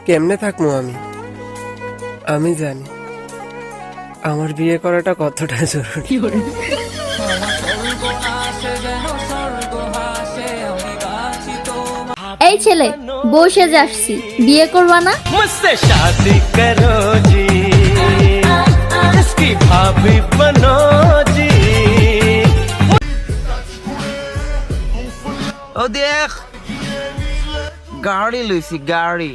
কেমনে থাকবো আমি জানি আমার বিয়ে করাটা কতটা জরুরি। এই ছেলে বসে যাচ্ছি, বিয়ে করবা না? मुझसे शादी करो जी, इसकी भाभी बनो जी। ओ देख गाड़ी लुसी गाड़ी।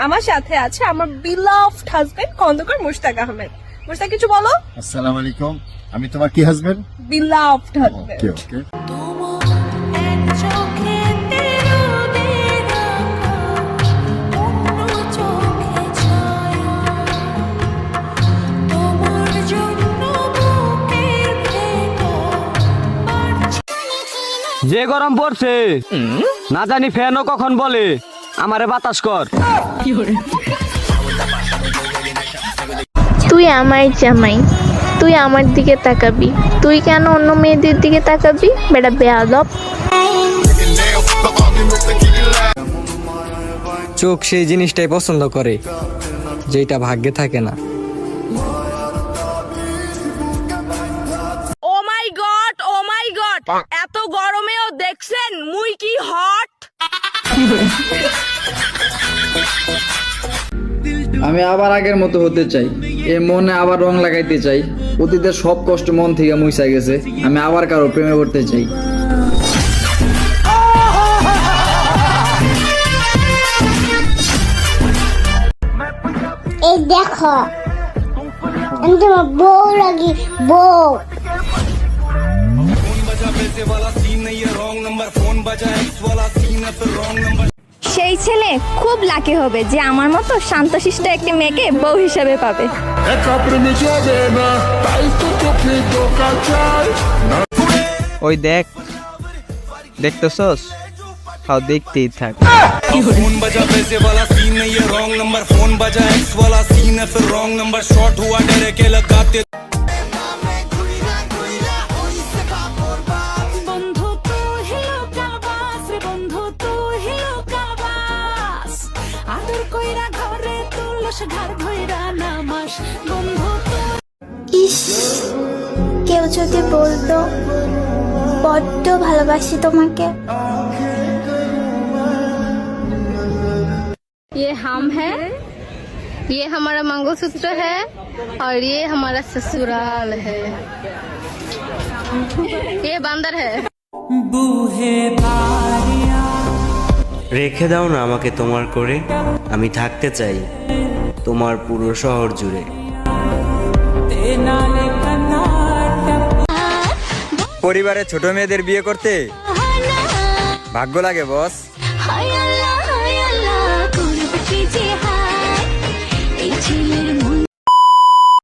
আমার সাথে আছে আমার বিলাভড হাজবেন্ড খন্দকার মুশতাক আহমেদ। মুশতাক কিছু বলো। আসসালামু আলাইকুম, আমি তোমার কি husband? Beloved husband. Okay okay. যে গরম পড়ছে না জানি ফ্যানও কখন বলে আমারে বাতাস কর। তুই আমার জামাই, তুই আমার দিকে তাকাবি, তুই কেন অন্য মেয়েদের দিকে তাকাবি? বেটা বেয়াদব। চোখ সেই জিনিসটাই পছন্দ করে যেটা ভাগ্যে থাকে না। ও মাই গড, এত গরমেও দেখছেন মুই কি হট। আমি আবার আগের মতো হতে চাই, এ মনে আবার রং লাগাইতে চাই। অতীতের সব কষ্ট মন থেকে মুইসা গেছে, আমি আবার কারো প্রেমে পড়তে চাই। এই দেখো আমি তোমার বউ লাগি, বউ। সেই ছেলে খুব লাকি হবে যে আমার মতো শান্তশিষ্ট একটি মেয়েকে বউ হিসেবে পাবে। ওই দেখ, দেখতেছস? হাও দেখতেই থাক। फोन बजा पैसे वाला सीन नहीं है रॉन्ग नंबर, फोन बजा एक्स वाला सीन है फिर रॉन्ग नंबर, शॉट हुआ डरे के लगाते। ইস, কেউ যদি বলতো বড্ড ভালোবাসি তোমাকে। ये हम है, ये हमारा मंगलसूत्र है और ये हमारा ससुराल है। ये बंदर है। রেখে দাও না আমাকে তোমার করে, আমি থাকতে চাই তোমার পুরো শহর জুড়ে। পরিবারে ছোট মেয়েদের বিয়ে করতে ভাগ্য লাগে বস।